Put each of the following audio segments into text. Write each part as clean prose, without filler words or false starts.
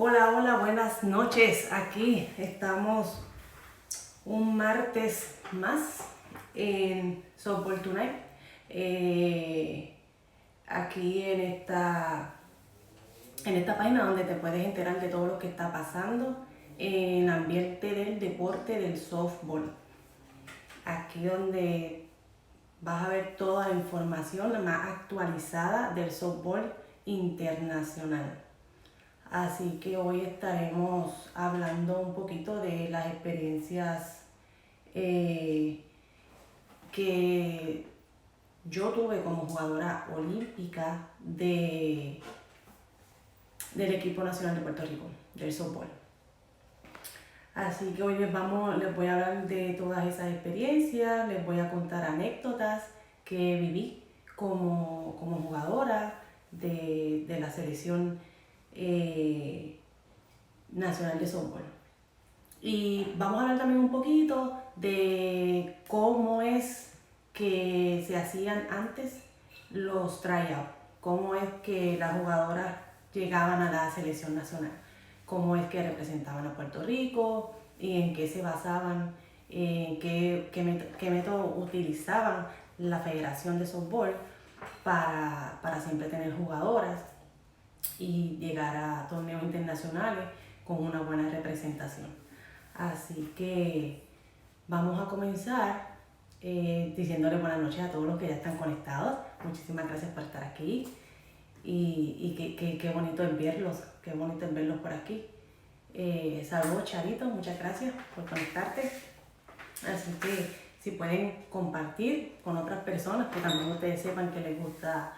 Hola, hola, buenas noches. Aquí estamos un martes más en Softball Tonight. Aquí en esta página donde te puedes enterar de todo lo que está pasando en el ambiente del deporte del softball. Aquí donde vas a ver toda la información más actualizada del softball internacional. Así que hoy estaremos hablando un poquito de las experiencias que yo tuve como jugadora olímpica del equipo nacional de Puerto Rico, del softball. Así que hoy les voy a hablar de todas esas experiencias, les voy a contar anécdotas que viví como jugadora de la selección nacional de softball. Y vamos a hablar también un poquito de cómo es que se hacían antes los tryouts, cómo es que las jugadoras llegaban a la selección nacional, cómo es que representaban a Puerto Rico y en qué se basaban, en qué método utilizaban la Federación de Softball para siempre tener jugadoras y llegar a torneos internacionales con una buena representación. Así que vamos a comenzar diciéndole buenas noches a todos los que ya están conectados. Muchísimas gracias por estar aquí y qué bonito es verlos, por aquí. Saludos Charito, muchas gracias por conectarte. Así que si pueden compartir con otras personas que también ustedes sepan que les gusta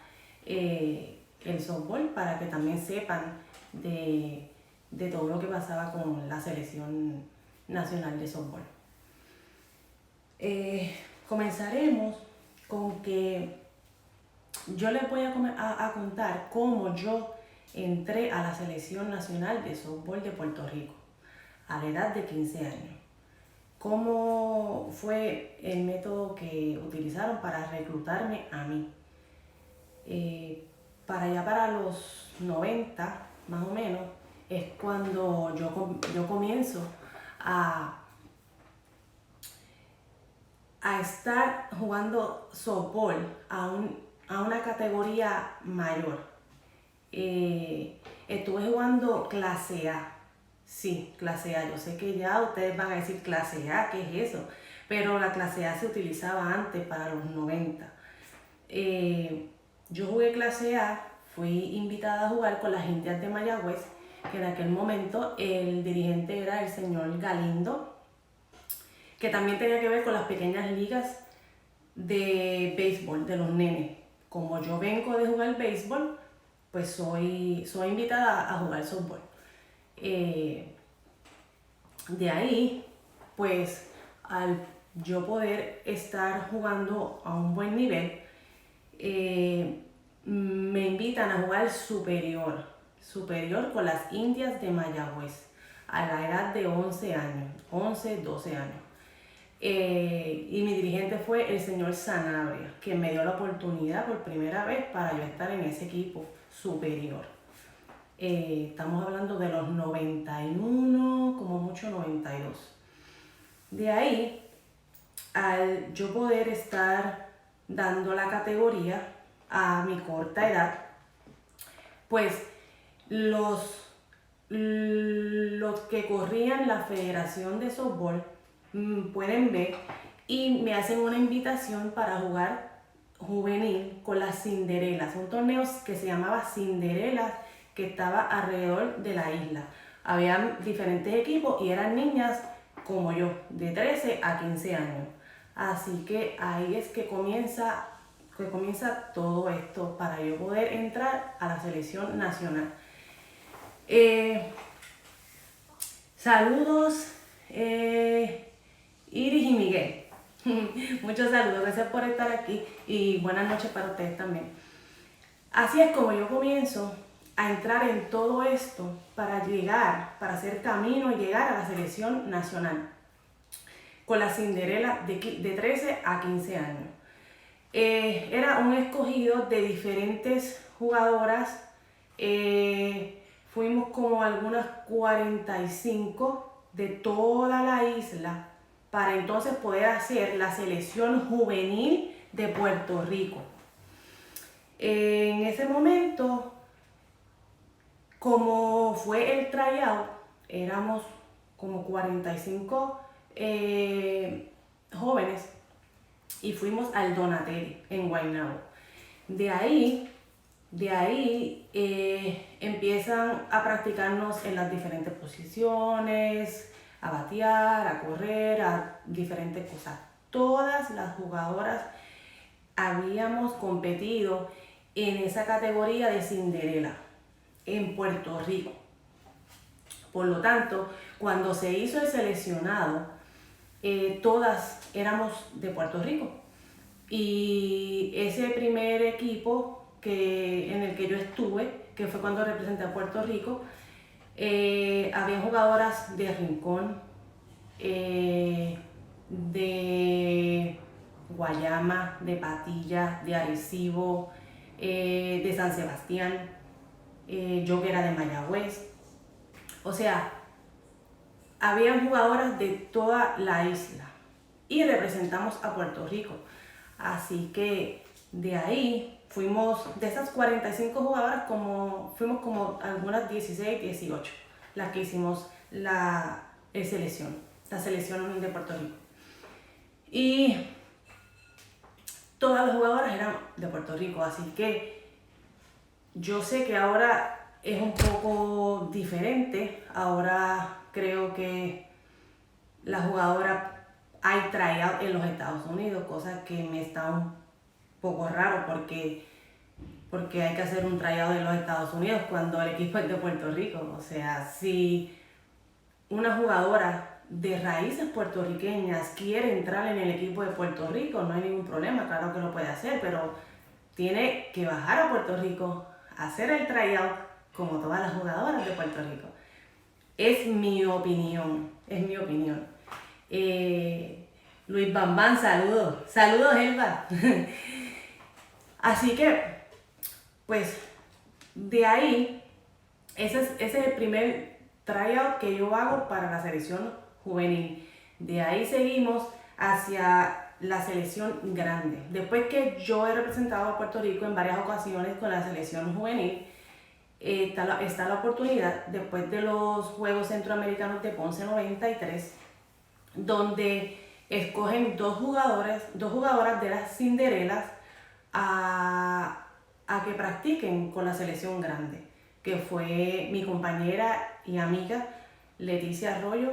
el softball, para que también sepan de todo lo que pasaba con la selección nacional de softball. Comenzaremos con que yo les voy a contar cómo yo entré a la selección nacional de softball de Puerto Rico a la edad de 15 años. Cómo fue el método que utilizaron para reclutarme a mí. Para los 90, más o menos, es cuando yo comienzo a estar jugando softball a una categoría mayor. Estuve jugando clase A. Sí, clase A. Yo sé que ya ustedes van a decir clase A, ¿qué es eso? Pero la clase A se utilizaba antes, para los 90. Yo jugué clase A, fui invitada a jugar con las Indias de Mayagüez, que en aquel momento el dirigente era el señor Galindo, que también tenía que ver con las pequeñas ligas de béisbol, de los nenes. Como yo vengo de jugar béisbol, pues soy invitada a jugar softball. De ahí, pues al yo poder estar jugando a un buen nivel, me invitan a jugar superior con las Indias de Mayagüez a la edad de 11 años, 11, 12 años. Y mi dirigente fue el señor Sanabria, que me dio la oportunidad por primera vez para yo estar en ese equipo superior. Estamos hablando de los 91, como mucho 92. De ahí, al yo poder estar dando la categoría a mi corta edad, pues los que corrían la Federación de Softball pueden ver y me hacen una invitación para jugar juvenil con las Cinderelas, un torneo que se llamaba Cinderelas, que estaba alrededor de la isla. Había diferentes equipos y eran niñas como yo, de 13 a 15 años. Así que ahí es que comienza todo esto para yo poder entrar a la selección nacional. Saludos Iris y Miguel. Muchos saludos, gracias por estar aquí y buenas noches para ustedes también. Así es como yo comienzo a entrar en todo esto para hacer camino y llegar a la selección nacional con la Cinderela de 13 a 15 años. Era un escogido de diferentes jugadoras. fuimos como algunas 45 de toda la isla para entonces poder hacer la selección juvenil de Puerto Rico. En ese momento, como fue el tryout, éramos como 45 jóvenes y fuimos al Donatelli en Guaynabo. De ahí empiezan a practicarnos en las diferentes posiciones, a batear, a correr, a diferentes cosas. Todas las jugadoras habíamos competido en esa categoría de Cinderella en Puerto Rico. Por lo tanto, cuando se hizo el seleccionado, todas éramos de Puerto Rico. Y ese primer equipo en el que yo estuve, que fue cuando representé a Puerto Rico, había jugadoras de Rincón, de Guayama, de Patilla, de Arecibo, de San Sebastián, yo que era de Mayagüez. O sea, habían jugadoras de toda la isla y representamos a Puerto Rico. Así que de ahí fuimos, de esas 45 jugadoras, fuimos como algunas 16, 18, las que hicimos la selección de Puerto Rico. Y todas las jugadoras eran de Puerto Rico, así que yo sé que ahora es un poco diferente. Ahora creo que la jugadora hay tryout en los Estados Unidos, cosa que me está un poco raro porque hay que hacer un tryout en los Estados Unidos cuando el equipo es de Puerto Rico. O sea, si una jugadora de raíces puertorriqueñas quiere entrar en el equipo de Puerto Rico, no hay ningún problema, claro que lo puede hacer, pero tiene que bajar a Puerto Rico, hacer el tryout como todas las jugadoras de Puerto Rico. Es mi opinión, Luis Bambán, saludos, Elba. Así que, pues, de ahí, ese es el primer tryout que yo hago para la selección juvenil. De ahí seguimos hacia la selección grande. Después que yo he representado a Puerto Rico en varias ocasiones con la selección juvenil, está la oportunidad después de los Juegos Centroamericanos de Ponce 93, donde escogen dos jugadoras de las Cinderellas a que practiquen con la selección grande, que fue mi compañera y amiga Leticia Arroyo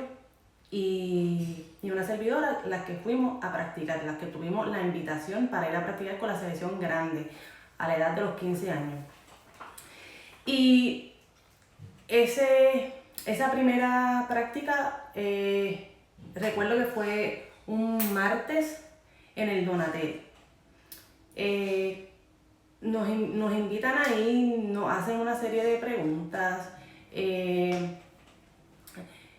y una servidora, las que fuimos a practicar, las que tuvimos la invitación para ir a practicar con la selección grande a la edad de los 15 años. Y esa primera práctica, recuerdo que fue un martes en el Donatelli. Nos invitan ahí, nos hacen una serie de preguntas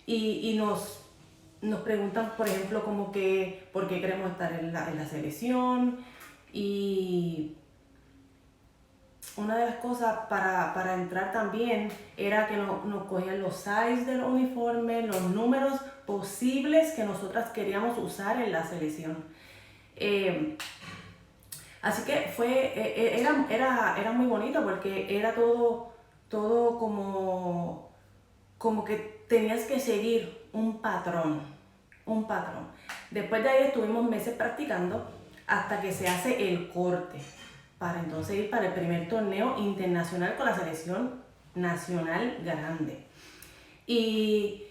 y nos preguntan, por ejemplo, como que por qué queremos estar en la selección. Y una de las cosas para entrar también era que nos cogían los sizes del uniforme, los números posibles que nosotras queríamos usar en la selección. Así que era muy bonito porque era todo como que tenías que seguir un patrón. Después de ahí estuvimos meses practicando hasta que se hace el corte para entonces ir para el primer torneo internacional con la selección nacional grande. Y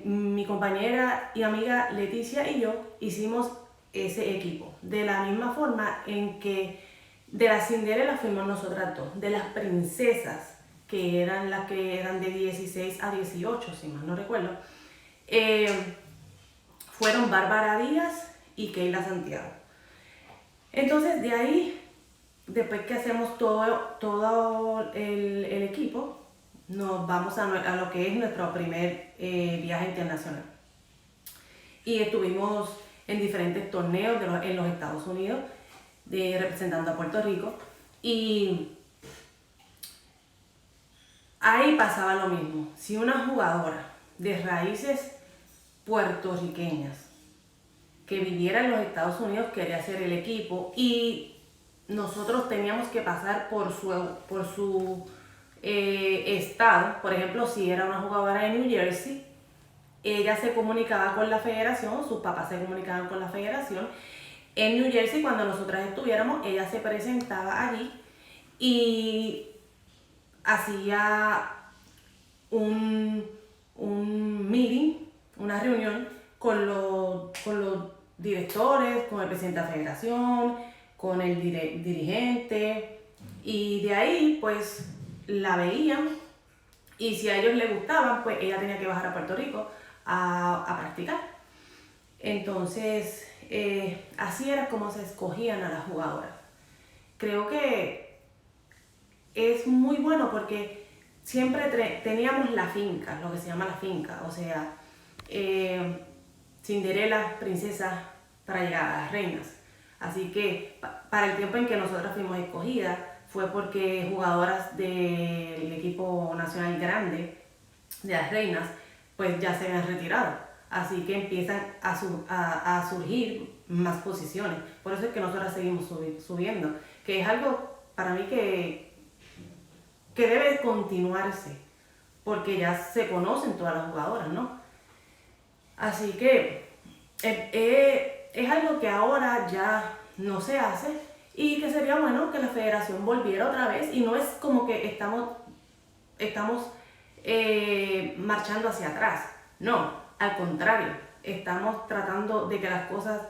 mi compañera y amiga Leticia y yo hicimos ese equipo, de la misma forma en que de las Cinderellas fuimos nosotras dos, de las princesas, que eran las que eran de 16 a 18, si mal no recuerdo, fueron Bárbara Díaz y Keila Santiago. Entonces de ahí, después que hacemos todo el equipo, nos vamos a lo que es nuestro primer viaje internacional. Y estuvimos en diferentes torneos en los Estados Unidos, representando a Puerto Rico. Y ahí pasaba lo mismo. Si una jugadora de raíces puertorriqueñas que viviera en los Estados Unidos quería hacer el equipo y nosotros teníamos que pasar por su estado, por ejemplo, si era una jugadora de New Jersey, ella se comunicaba con la federación, sus papás se comunicaban con la federación. En New Jersey, cuando nosotras estuviéramos, ella se presentaba allí y hacía un meeting, una reunión con los directores, con el presidente de la federación, con el dirigente, y de ahí pues la veían y si a ellos les gustaban, pues ella tenía que bajar a Puerto Rico a practicar. Entonces, así era como se escogían a las jugadoras. Creo que es muy bueno porque siempre teníamos la finca, lo que se llama la finca, o sea, Cinderela, princesa, para llegar a las reinas. Así que para el tiempo en que nosotras fuimos escogidas, fue porque jugadoras del equipo nacional grande, de las reinas, pues ya se habían retirado. Así que empiezan a surgir más posiciones. Por eso es que nosotras seguimos subiendo, que es algo para mí que debe continuarse, porque ya se conocen todas las jugadoras, ¿no? Así que es algo que ahora ya no se hace y que sería bueno que la federación volviera otra vez y no es como que estamos marchando hacia atrás, no, al contrario, estamos tratando de que las cosas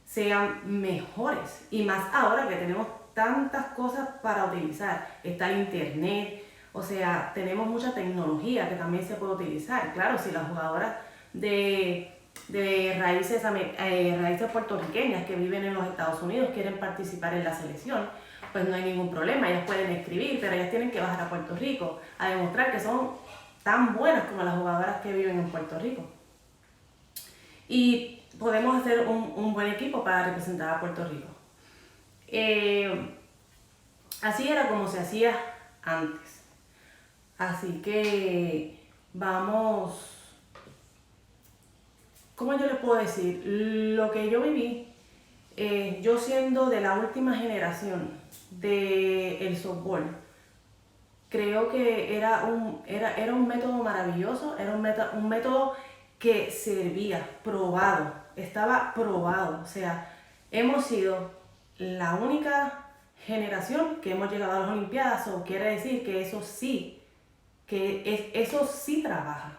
sean mejores y más ahora que tenemos tantas cosas para utilizar, está el internet, o sea, tenemos mucha tecnología que también se puede utilizar. Claro, si las jugadoras de raíces puertorriqueñas que viven en los Estados Unidos quieren participar en la selección, pues no hay ningún problema, ellas pueden escribir, pero ellas tienen que bajar a Puerto Rico a demostrar que son tan buenas como las jugadoras que viven en Puerto Rico. Y podemos hacer un buen equipo para representar a Puerto Rico. Así era como se hacía antes. Así que vamos, ¿cómo yo les puedo decir? Lo que yo viví, yo siendo de la última generación del softball, creo que era un método maravilloso, era un método que servía, probado, estaba probado. O sea, hemos sido la única generación que hemos llegado a las Olimpiadas, o quiere decir que eso sí trabaja.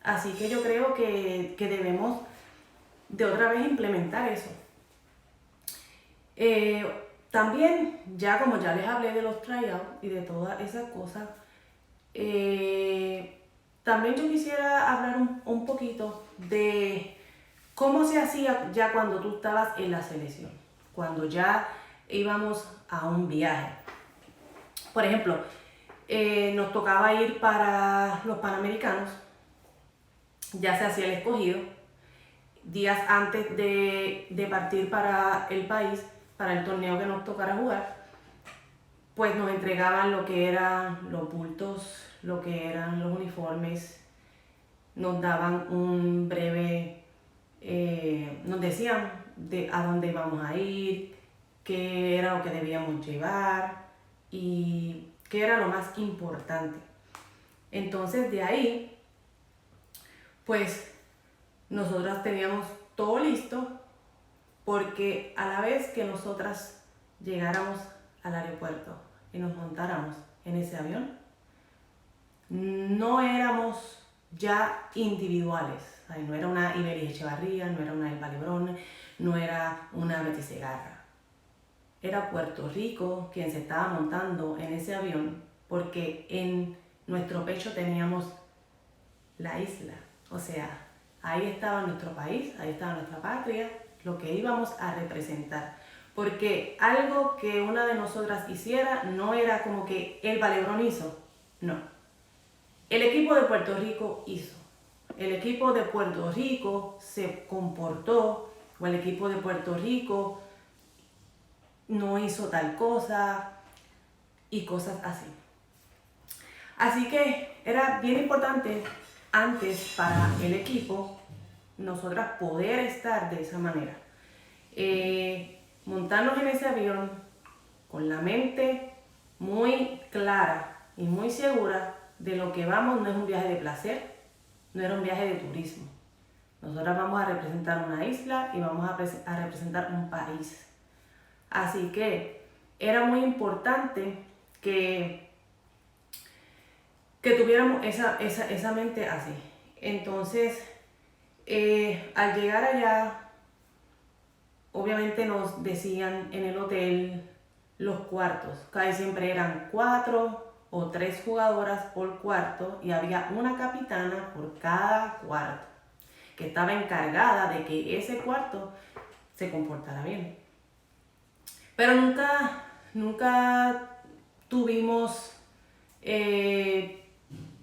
Así que yo creo que debemos de otra vez implementar eso. También, ya como ya les hablé de los tryouts y de todas esas cosas, también yo quisiera hablar un poquito de cómo se hacía ya cuando tú estabas en la selección, cuando ya íbamos a un viaje. Por ejemplo, nos tocaba ir para los Panamericanos, ya se hacía el escogido, días antes de partir para el país, para el torneo que nos tocara jugar, pues nos entregaban lo que eran los bultos, lo que eran los uniformes, nos daban un breve, nos decían a dónde íbamos a ir, qué era lo que debíamos llevar y qué era lo más importante. Entonces de ahí, pues nosotras teníamos todo listo, porque a la vez que nosotras llegáramos al aeropuerto y nos montáramos en ese avión, no éramos ya individuales. No era una Iberia Echevarría, no era una Elba Lebrón, no era una Betty Segarra. Era Puerto Rico quien se estaba montando en ese avión, porque en nuestro pecho teníamos la isla. O sea, ahí estaba nuestro país, ahí estaba nuestra patria, lo que íbamos a representar. Porque algo que una de nosotras hiciera no era como que Elba Lebrón hizo, no. El equipo de Puerto Rico hizo. El equipo de Puerto Rico se comportó, o el equipo de Puerto Rico no hizo tal cosa y cosas así. Así que era bien importante antes para el equipo nosotras poder estar de esa manera. Montarnos en ese avión con la mente muy clara y muy segura de lo que vamos. No es un viaje de placer, no era un viaje de turismo. Nosotras vamos a representar una isla y vamos a representar un país. Así que era muy importante que tuviéramos esa mente así. Entonces, al llegar allá, obviamente nos decían en el hotel los cuartos. Casi siempre eran 4 o 3 jugadoras por cuarto y había una capitana por cada cuarto, que estaba encargada de que ese cuarto se comportara bien. Pero nunca tuvimos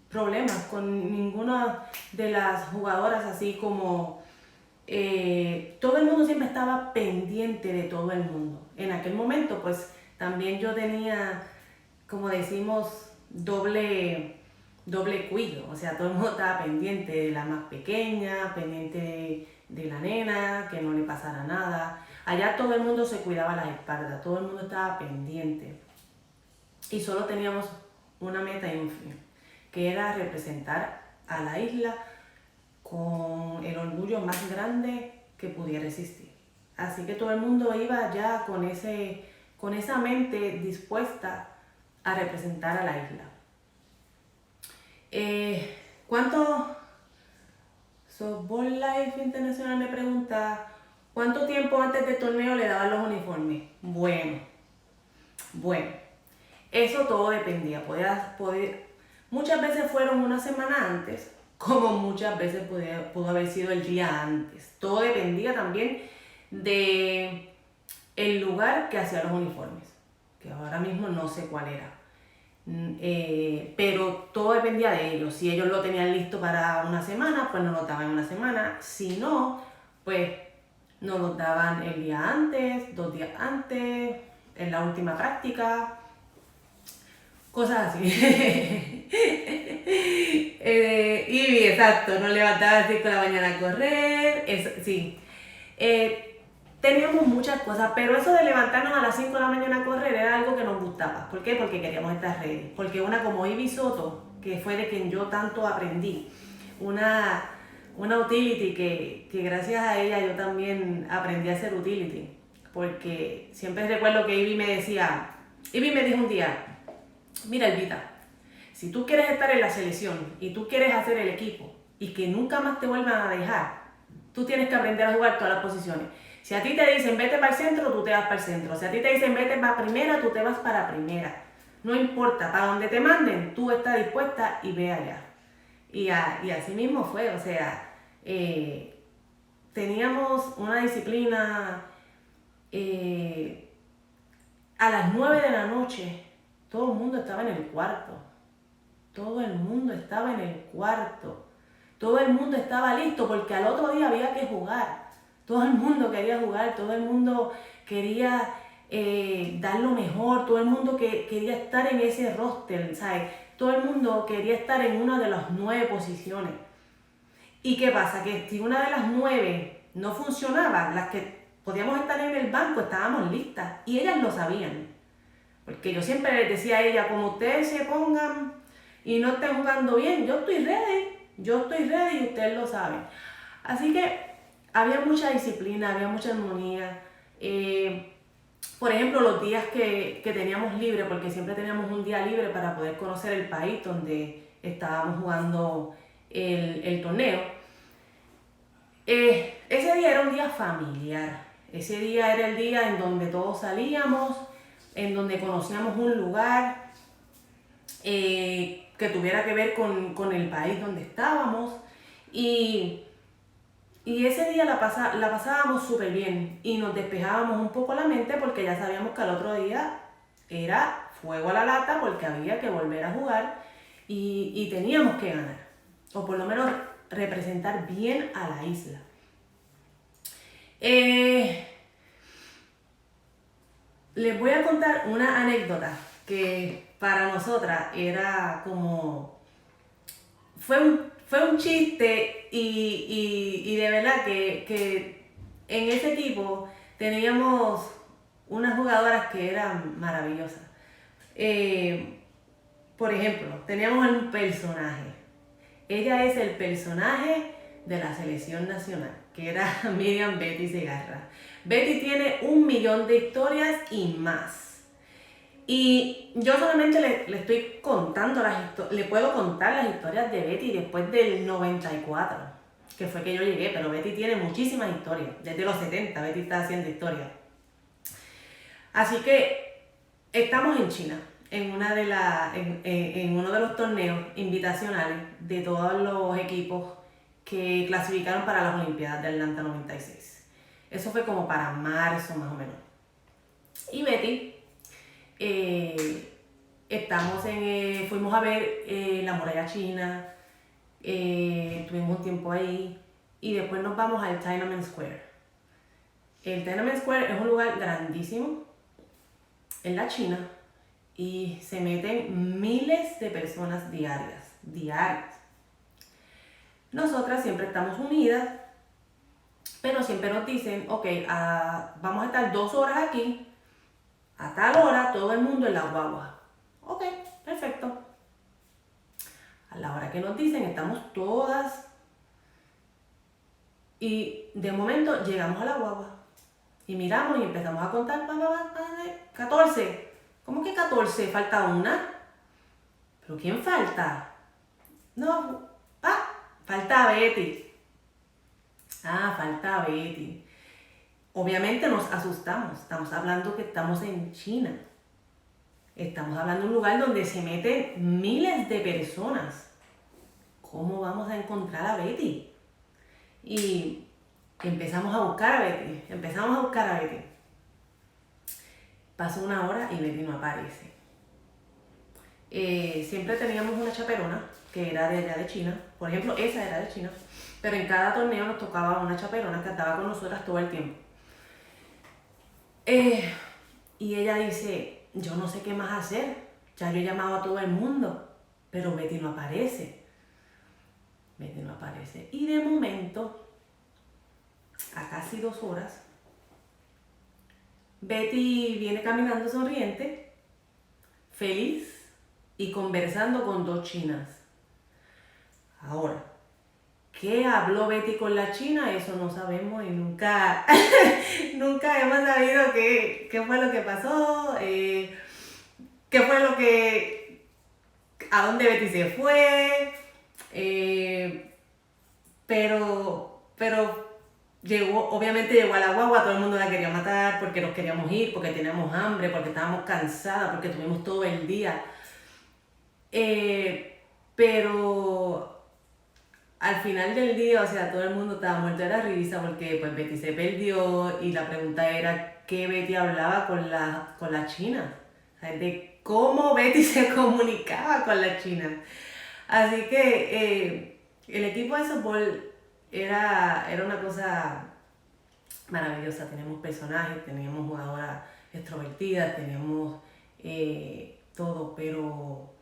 problemas con ninguna de las jugadoras, así como todo el mundo siempre estaba pendiente de todo el mundo. En aquel momento, pues también yo tenía, como decimos, doble cuido. O sea, todo el mundo estaba pendiente de la más pequeña, pendiente de la nena, que no le pasara nada. Allá todo el mundo se cuidaba las espaldas, todo el mundo estaba pendiente. Y solo teníamos una meta y un fin, que era representar a la isla con el orgullo más grande que pudiera existir. Así que todo el mundo iba ya con esa mente dispuesta a representar a la isla. Softball Life Internacional me pregunta, ¿cuánto tiempo antes del torneo le daban los uniformes? Bueno, eso todo dependía. Muchas veces fueron una semana antes, como muchas veces pudo haber sido el día antes. Todo dependía también de el lugar que hacía los uniformes, que ahora mismo no sé cuál era. Pero todo dependía de ellos. Si ellos lo tenían listo para una semana, pues nos lo daban en una semana. Si no, pues nos lo daban el día antes, 2 días antes, en la última práctica, cosas así. Y exacto, nos levantaba a las 5 de la mañana a correr, eso, sí. Teníamos muchas cosas, pero eso de levantarnos a las 5 de la mañana a correr era algo que nos gustaba. ¿Por qué? Porque queríamos estar ready. Porque una como Ivy Soto, que fue de quien yo tanto aprendí, una utility que gracias a ella yo también aprendí a hacer utility. Porque siempre recuerdo que Ivy me dijo un día, mira Elvita, si tú quieres estar en la selección y tú quieres hacer el equipo y que nunca más te vuelvan a dejar, tú tienes que aprender a jugar todas las posiciones. Si a ti te dicen vete para el centro, tú te vas para el centro. Si a ti te dicen vete para primera, tú te vas para primera. No importa, para donde te manden, tú estás dispuesta y ve allá. Y así mismo fue, o sea, teníamos una disciplina a las 9 de la noche, todo el mundo estaba en el cuarto. Todo el mundo estaba en el cuarto. Todo el mundo estaba listo porque al otro día había que jugar. Todo el mundo quería jugar, todo el mundo quería dar lo mejor, todo el mundo quería estar en ese roster, ¿sabes? Todo el mundo quería estar en una de las 9 posiciones. ¿Y qué pasa? Que si una de las 9 no funcionaba, las que podíamos estar en el banco estábamos listas y ellas lo sabían. Porque yo siempre les decía a ella, como ustedes se pongan y no estén jugando bien, yo estoy ready y ustedes lo saben. Así que había mucha disciplina, había mucha armonía. Por ejemplo, los días que teníamos libre, porque siempre teníamos un día libre para poder conocer el país donde estábamos jugando el torneo. Ese día era un día familiar. Ese día era el día en donde todos salíamos, en donde conocíamos un lugar que tuviera que ver con el país donde estábamos. Y ese día la pasábamos súper bien y nos despejábamos un poco la mente porque ya sabíamos que al otro día era fuego a la lata porque había que volver a jugar y teníamos que ganar, o por lo menos representar bien a la isla. Les voy a contar una anécdota que para nosotras era como, fue un chiste y de verdad que en ese equipo teníamos unas jugadoras que eran maravillosas. Por ejemplo, teníamos un personaje. Ella es el personaje de la selección nacional, que era Miriam Betty Segarra. Betty tiene 1.000.000 de historias y más. Y yo solamente le estoy contando le puedo contar las historias de Betty después del 94, que fue que yo llegué, pero Betty tiene muchísimas historias. Desde los 70 Betty está haciendo historias. Así que estamos en China, en uno de los torneos invitacionales de todos los equipos que clasificaron para las Olimpiadas de Atlanta 96. Eso fue como para marzo más o menos. Y Betty, fuimos a ver la muralla china, tuvimos un tiempo ahí y después nos vamos al Tiananmen Square. El Tiananmen Square es un lugar grandísimo en la China y se meten miles de personas diarias. Nosotras siempre estamos unidas, pero siempre nos dicen, ok, vamos a estar 2 horas aquí, a tal hora todo el mundo en la guagua. Ok, perfecto. A la hora que nos dicen, estamos todas y de momento llegamos a la guagua y miramos y empezamos a contar, 14. ¿Cómo que 14? ¿Falta una? ¿Pero quién falta? No, falta Betty. Falta Betty. Obviamente nos asustamos. Estamos hablando que estamos en China. Estamos hablando de un lugar donde se meten miles de personas. ¿Cómo vamos a encontrar a Betty? Y empezamos a buscar a Betty. Pasó 1 hora y Betty no aparece. Siempre teníamos una chaperona que era de allá de China. Por ejemplo, esa era de China. Pero en cada torneo nos tocaba una chaperona que estaba con nosotras todo el tiempo. Y ella dice, yo no sé qué más hacer. Ya yo he llamado a todo el mundo, pero Betty no aparece. Y de momento, a casi 2 horas, Betty viene caminando sonriente, feliz y conversando con 2 chinas. Ahora, ¿qué habló Betty con la china? Eso no sabemos y nunca hemos sabido qué fue lo que pasó, a dónde Betty se fue, pero obviamente llegó a la guagua, todo el mundo la quería matar porque nos queríamos ir, porque teníamos hambre, porque estábamos cansadas, porque tuvimos todo el día. Pero al final del día, o sea, todo el mundo estaba muerto de la risa porque pues Betty se perdió y la pregunta era qué Betty hablaba con la china, o sea, de cómo Betty se comunicaba con la china. Así que el equipo de softball era una cosa maravillosa. Teníamos personajes, teníamos jugadoras extrovertidas, teníamos todo, pero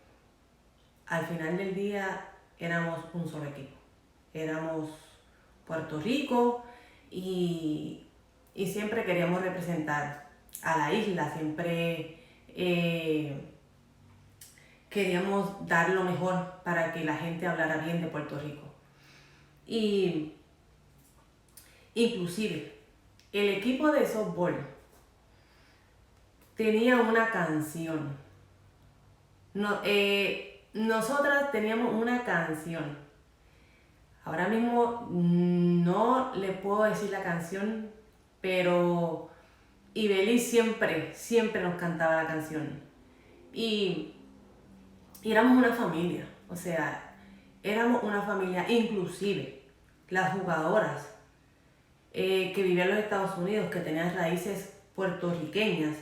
al final del día éramos un solo equipo. Éramos Puerto Rico y siempre queríamos representar a la isla, siempre queríamos dar lo mejor para que la gente hablara bien de Puerto Rico. Y inclusive el equipo de softball tenía una canción. Nosotras teníamos una canción. Ahora mismo no le puedo decir la canción, pero Ibeli siempre nos cantaba la canción. Y éramos una familia, o sea, éramos una familia, inclusive las jugadoras que vivían en los Estados Unidos, que tenían raíces puertorriqueñas,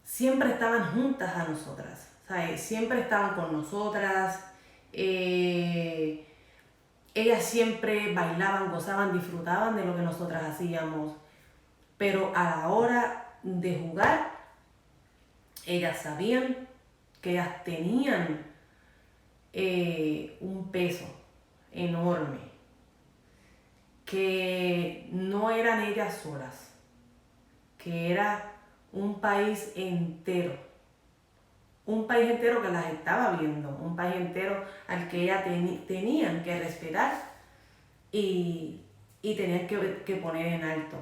siempre estaban juntas a nosotras, ¿sabes? Siempre estaban con nosotras, ellas siempre bailaban, gozaban, disfrutaban de lo que nosotras hacíamos, pero a la hora de jugar Ellas sabían que ellas tenían un peso enorme, que no eran ellas solas, que era un país entero que las estaba viendo, un país entero al que ellas tenían que respetar y tenían que poner en alto,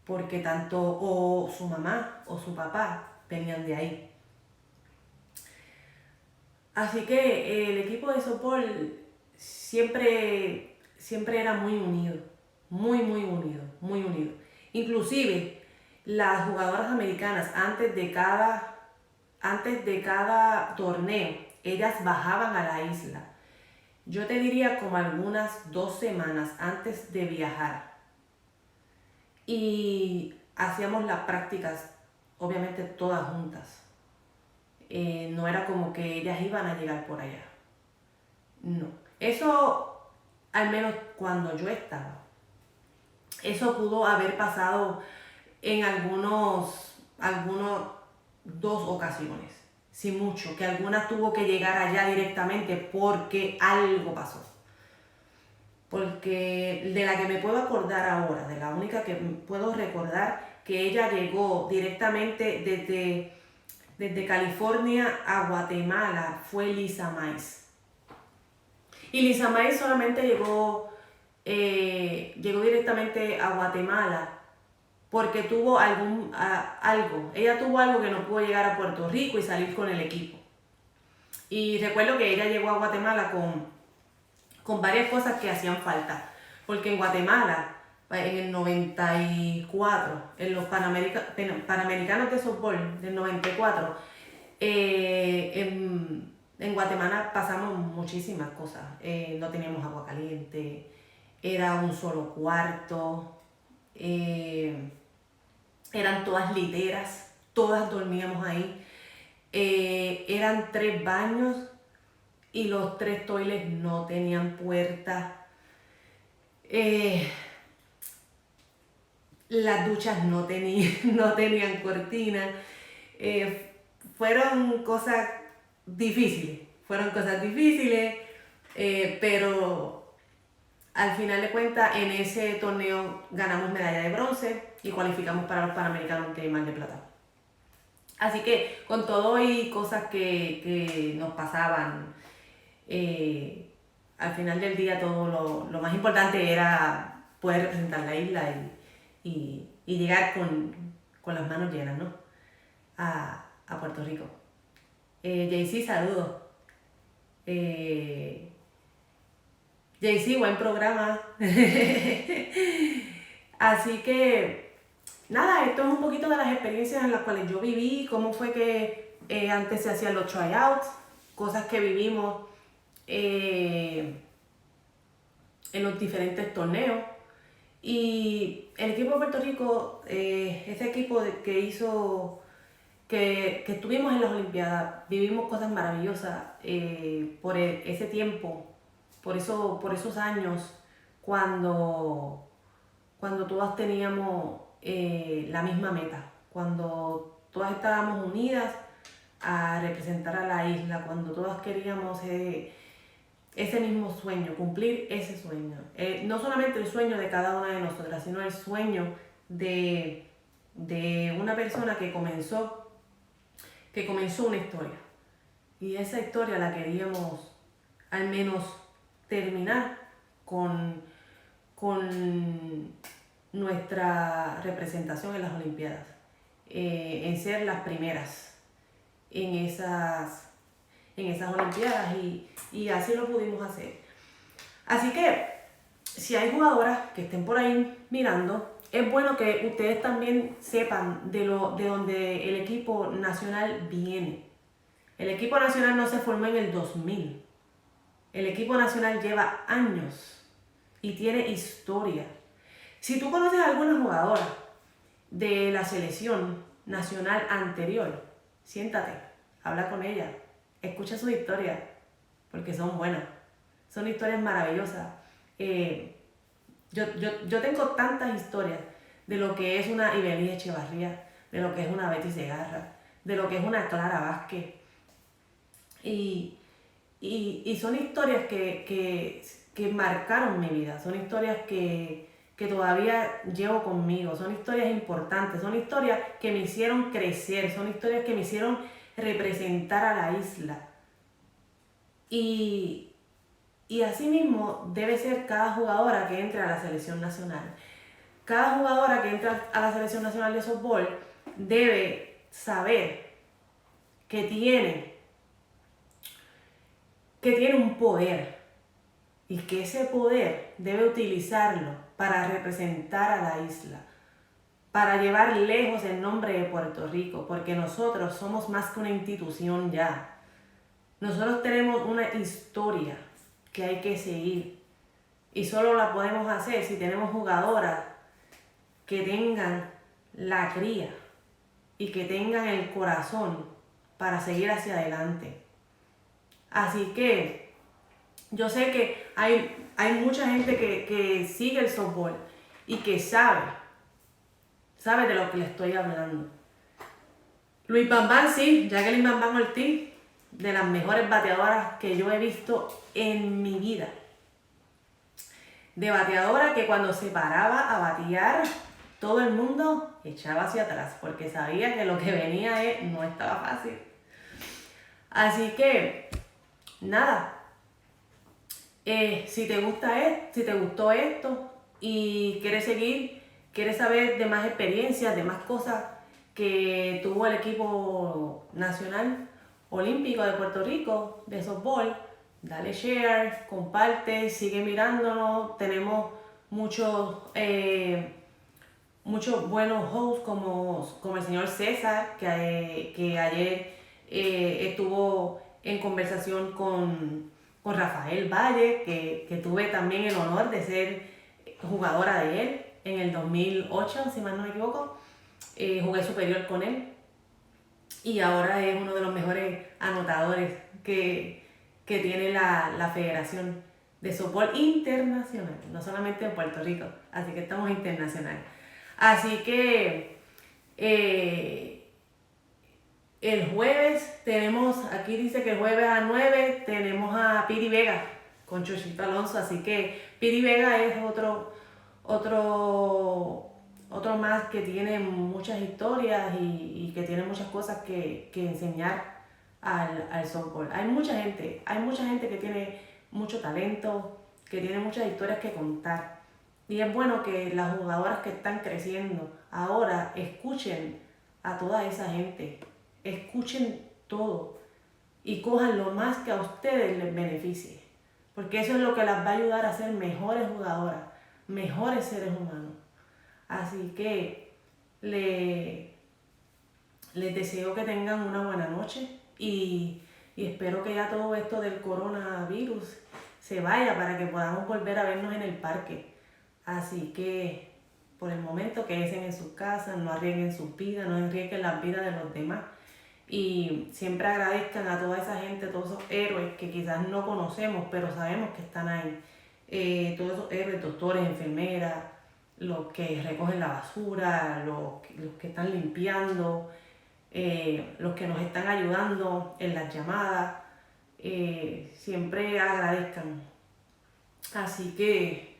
porque tanto o su mamá o su papá venían de ahí. Así que el equipo de softball siempre era muy unido, muy unido, muy unido. Inclusive las jugadoras americanas antes de cada torneo, ellas bajaban a la isla. Yo te diría como algunas 2 semanas antes de viajar. Y hacíamos las prácticas, obviamente todas juntas. No era como que ellas iban a llegar por allá. No. Eso, al menos cuando yo estaba, eso pudo haber pasado en algunos 2 ocasiones, sin mucho, que alguna tuvo que llegar allá directamente porque algo pasó. Porque de la que me puedo acordar ahora, de la única que puedo recordar, que ella llegó directamente desde California a Guatemala, fue Lisa Mais. Y Lisa Mais solamente llegó directamente a Guatemala porque tuvo algo. Ella tuvo algo que no pudo llegar a Puerto Rico y salir con el equipo. Y recuerdo que ella llegó a Guatemala con varias cosas que hacían falta. Porque en Guatemala, en el 94, en los Panamericanos de softball del 94, en Guatemala pasamos muchísimas cosas. No teníamos agua caliente, era un solo cuarto, eran todas literas, todas dormíamos ahí. Eran 3 baños y los 3 toilets no tenían puerta. Las duchas no tenían cortina. Fueron cosas difíciles, pero al final de cuentas en ese torneo ganamos medalla de bronce y cualificamos para los Panamericanos de Mar del Plata. Así que con todo y cosas que nos pasaban, al final del día todo lo más importante era poder representar la isla y llegar con las manos llenas, ¿no? a Puerto Rico. JC, saludos. JC, buen programa. Así que, nada, esto es un poquito de las experiencias en las cuales yo viví, cómo fue que antes se hacían los tryouts, cosas que vivimos en los diferentes torneos. Y el equipo de Puerto Rico, ese equipo que hizo, que estuvimos en las Olimpiadas, vivimos cosas maravillosas por ese tiempo, por esos años, cuando todas teníamos la misma meta, cuando todas estábamos unidas a representar a la isla, cuando todas queríamos ese mismo sueño, cumplir ese sueño. No solamente el sueño de cada una de nosotras, sino el sueño de una persona que comenzó una historia. Y esa historia la queríamos al menos terminar con nuestra representación en las Olimpiadas, en ser las primeras en esas Olimpiadas y así lo pudimos hacer. Así que si hay jugadoras que estén por ahí mirando, es bueno que ustedes también sepan de donde el equipo nacional viene. El equipo nacional no se formó en el 2000. El equipo nacional lleva años y tiene historia. Si tú conoces a alguna jugadora de la selección nacional anterior, siéntate, habla con ella, escucha sus historias, porque son buenas, son historias maravillosas. Yo tengo tantas historias de lo que es una Ibeliz Echevarría, de lo que es una Betty Segarra, de lo que es una Clara Vázquez. Y son historias que marcaron mi vida, son historias que todavía llevo conmigo, son historias importantes, son historias que me hicieron crecer, son historias que me hicieron representar a la isla. Y así mismo debe ser cada jugadora que entre a la selección nacional. Cada jugadora que entra a la selección nacional de softball debe saber que tiene un poder y que ese poder debe utilizarlo para representar a la isla, para llevar lejos el nombre de Puerto Rico, porque nosotros somos más que una institución ya. Nosotros tenemos una historia que hay que seguir y solo la podemos hacer si tenemos jugadoras que tengan la cría y que tengan el corazón para seguir hacia adelante. Así que yo sé que hay mucha gente que sigue el softball y que sabe de lo que le estoy hablando. Luis Bambán, sí, Jacqueline Bambán Ortiz, de las mejores bateadoras que yo he visto en mi vida. De bateadora que cuando se paraba a batear, todo el mundo echaba hacia atrás porque sabía que lo que venía no estaba fácil. Así que, nada, si te gustó esto y quieres saber de más experiencias, de más cosas que tuvo el equipo nacional olímpico de Puerto Rico de softball, dale share, comparte, sigue mirándonos. Tenemos muchos buenos hosts como el señor César, que ayer estuvo en conversación con Rafael Valle, que tuve también el honor de ser jugadora de él en el 2008, si mal no me equivoco. Jugué superior con él y ahora es uno de los mejores anotadores que tiene la Federación de Softball Internacional, no solamente en Puerto Rico, así que estamos internacional. Así que el jueves tenemos, aquí dice que el jueves a 9 tenemos a Piri Vega con Chochito Alonso, así que Piri Vega es otro más que tiene muchas historias y que tiene muchas cosas que enseñar al softball. Hay mucha gente que tiene mucho talento, que tiene muchas historias que contar. Y es bueno que las jugadoras que están creciendo ahora escuchen a toda esa gente, escuchen todo y cojan lo más que a ustedes les beneficie, porque eso es lo que las va a ayudar a ser mejores jugadoras, mejores seres humanos. Así que les deseo que tengan una buena noche y espero que ya todo esto del coronavirus se vaya para que podamos volver a vernos en el parque. Así que por el momento quédense en sus casas, no arriesguen sus vidas, no arriesguen las vidas de los demás. Y siempre agradezcan a toda esa gente, todos esos héroes que quizás no conocemos, pero sabemos que están ahí. Todos esos héroes, doctores, enfermeras, los que recogen la basura, los que están limpiando, los que nos están ayudando en las llamadas. Siempre agradezcan. Así que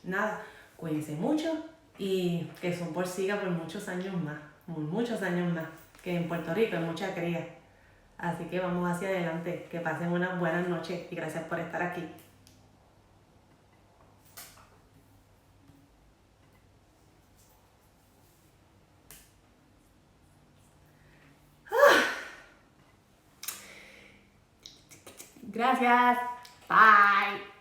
nada, cuídense mucho y que el softball siga por muchos años más, que en Puerto Rico hay mucha cría. Así que vamos hacia adelante, que pasen unas buenas noches y gracias por estar aquí. Gracias. Bye.